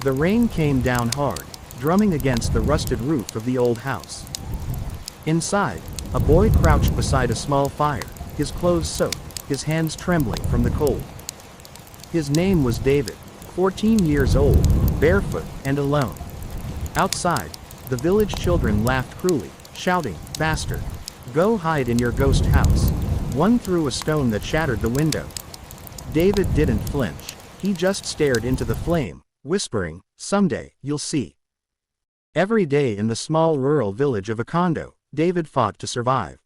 The rain came down hard, drumming against the rusted roof of the old house. Inside, a boy crouched beside a small fire, his clothes soaked, his hands trembling from the cold. His name was David, 14 years old, barefoot, and alone. Outside, the village children laughed cruelly, shouting, "Bastard! Go hide in your ghost house." One threw a stone that shattered the window. David didn't flinch. He just stared into the flame, whispering, "Someday, you'll see." Every day in the small rural village of Akando, David fought to survive.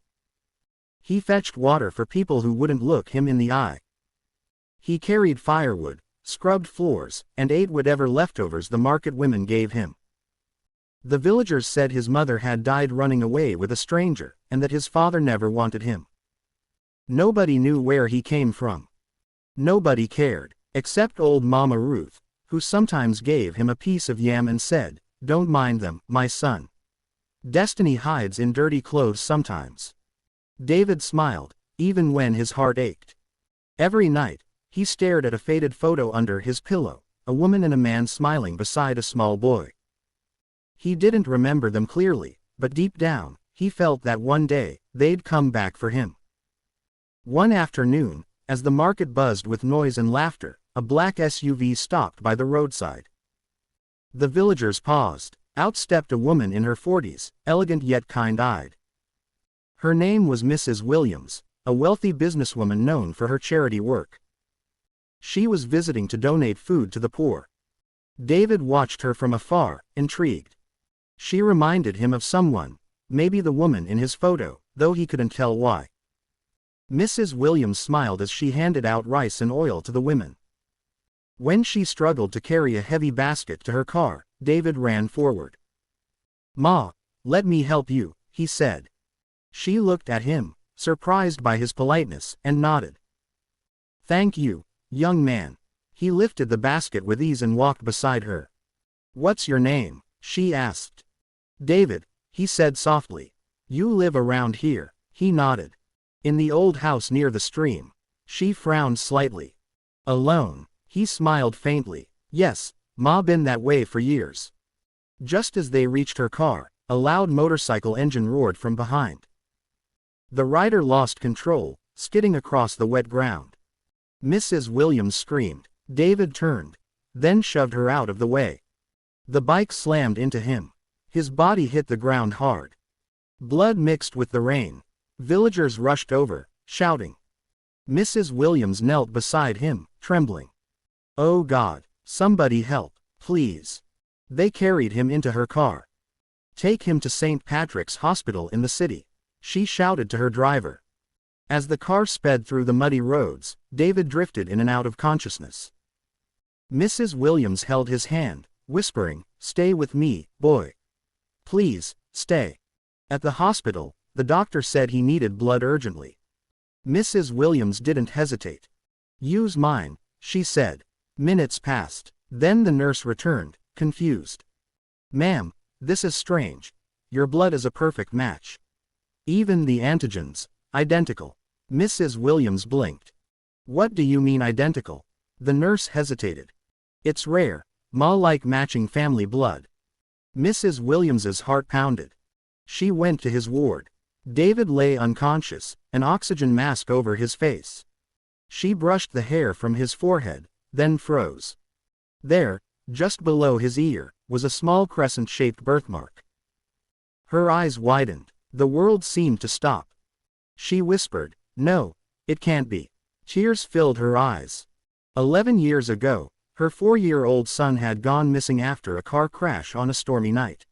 He fetched water for people who wouldn't look him in the eye. He carried firewood, scrubbed floors, and ate whatever leftovers the market women gave him. The villagers said his mother had died running away with a stranger, and that his father never wanted him. Nobody knew where he came from. Nobody cared, except old Mama Ruth, who sometimes gave him a piece of yam and said, "Don't mind them, my son. Destiny hides in dirty clothes sometimes." David smiled, even when his heart ached. Every night, he stared at a faded photo under his pillow, a woman and a man smiling beside a small boy. He didn't remember them clearly, but deep down, he felt that one day, they'd come back for him. One afternoon, as the market buzzed with noise and laughter, a black SUV stopped by the roadside. The villagers paused. Out stepped a woman in her 40s, elegant yet kind-eyed. Her name was Mrs. Williams, a wealthy businesswoman known for her charity work. She was visiting to donate food to the poor. David watched her from afar, intrigued. She reminded him of someone, maybe the woman in his photo, though he couldn't tell why. Mrs. Williams smiled as she handed out rice and oil to the women. When she struggled to carry a heavy basket to her car, David ran forward. "Ma, let me help you," he said. She looked at him, surprised by his politeness, and nodded. "Thank you, young man." He lifted the basket with ease and walked beside her. "What's your name?" she asked. "David," he said softly. "You live around here?" He nodded. "In the old house near the stream." She frowned slightly. "Alone?" He smiled faintly. "Yes, Ma, been that way for years." Just as they reached her car, a loud motorcycle engine roared from behind. The rider lost control, skidding across the wet ground. Mrs. Williams screamed. David turned, then shoved her out of the way. The bike slammed into him. His body hit the ground hard. Blood mixed with the rain. Villagers rushed over, shouting. Mrs. Williams knelt beside him, trembling. "Oh God, somebody help, please." They carried him into her car. "Take him to St. Patrick's Hospital in the city," she shouted to her driver. As the car sped through the muddy roads, David drifted in and out of consciousness. Mrs. Williams held his hand, whispering, "Stay with me, boy. Please, stay." At the hospital, the doctor said he needed blood urgently. Mrs. Williams didn't hesitate. "Use mine," she said. Minutes passed. Then the nurse returned, confused. "Ma'am, this is strange. Your blood is a perfect match. Even the antigens, identical." Mrs. Williams blinked. "What do you mean identical?" The nurse hesitated. "It's rare, Ma, like matching family blood." Mrs. Williams's heart pounded. She went to his ward. David lay unconscious, an oxygen mask over his face. She brushed the hair from his forehead, then froze. There, just below his ear, was a small crescent-shaped birthmark. Her eyes widened. The world seemed to stop. She whispered, "No, it can't be." Tears filled her eyes. 11 years ago, her 4-year-old son had gone missing after a car crash on a stormy night.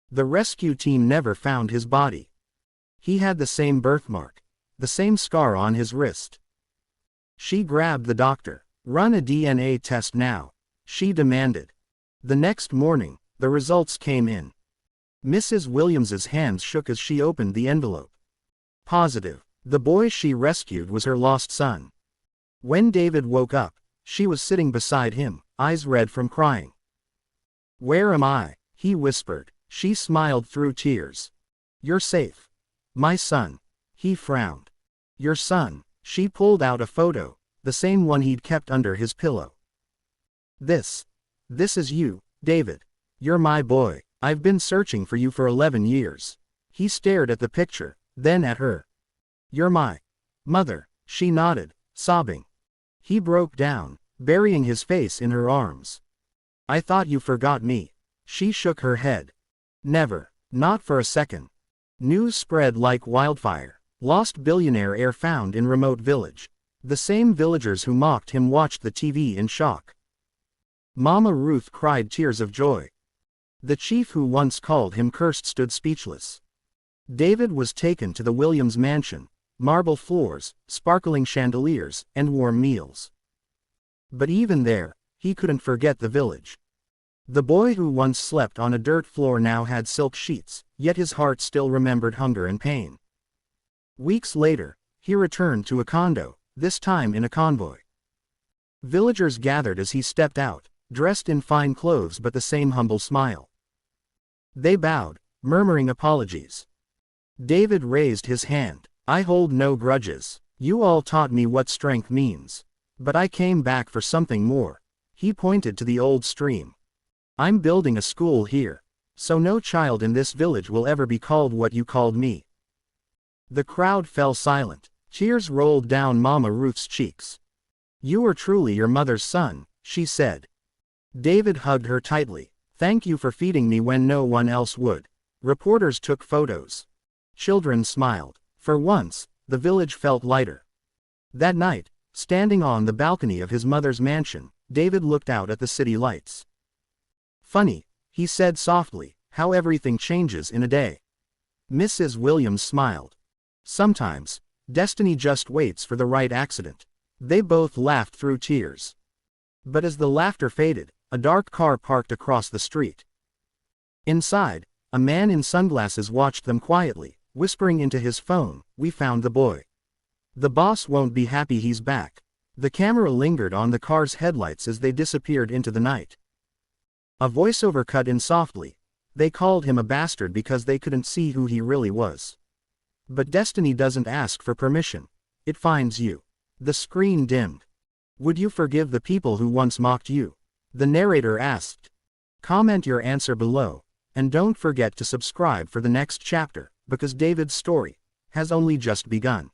The rescue team never found his body. He had the same birthmark, the same scar on his wrist. She grabbed the doctor. "Run a DNA test now," she demanded. The next morning, the results came in. Mrs. Williams's hands shook as she opened the envelope. Positive. The boy she rescued was her lost son. When David woke up, she was sitting beside him, eyes red from crying. "Where am I?" he whispered. She smiled through tears. "You're safe. My son." He frowned. "Your son." She pulled out a photo, the same one he'd kept under his pillow. This is you, David. You're my boy. I've been searching for you for 11 years. He stared at the picture, then at her. You're my mother, she nodded, sobbing. He broke down, burying his face in her arms. I thought you forgot me. She shook her head. Never, not for a second. News spread like wildfire. Lost billionaire heir found in remote village. The same villagers who mocked him watched the TV in shock. Mama Ruth cried tears of joy. The chief who once called him cursed stood speechless. David was taken to the Williams mansion, marble floors, sparkling chandeliers, and warm meals. But even there, he couldn't forget the village. The boy who once slept on a dirt floor now had silk sheets, yet his heart still remembered hunger and pain. Weeks later, he returned to Akando, this time in a convoy. Villagers gathered as he stepped out, dressed in fine clothes but the same humble smile. They bowed, murmuring apologies. David raised his hand. I hold no grudges. You all taught me what strength means. But I came back for something more. He pointed to the old stream. I'm building a school here. So no child in this village will ever be called what you called me. The crowd fell silent. Tears rolled down Mama Ruth's cheeks. You are truly your mother's son, she said. David hugged her tightly. Thank you for feeding me when no one else would. Reporters took photos. Children smiled. For once, the village felt lighter. That night, standing on the balcony of his mother's mansion, David looked out at the city lights. Funny, he said softly, how everything changes in a day. Mrs. Williams smiled. Sometimes, destiny just waits for the right accident. They both laughed through tears. But as the laughter faded, a dark car parked across the street. Inside, a man in sunglasses watched them quietly, whispering into his phone, "We found the boy. The boss won't be happy he's back." The camera lingered on the car's headlights as they disappeared into the night. A voiceover cut in softly. They called him a bastard because they couldn't see who he really was. But destiny doesn't ask for permission. It finds you. The screen dimmed. Would you forgive the people who once mocked you? The narrator asked. Comment your answer below, and don't forget to subscribe for the next chapter, because David's story has only just begun.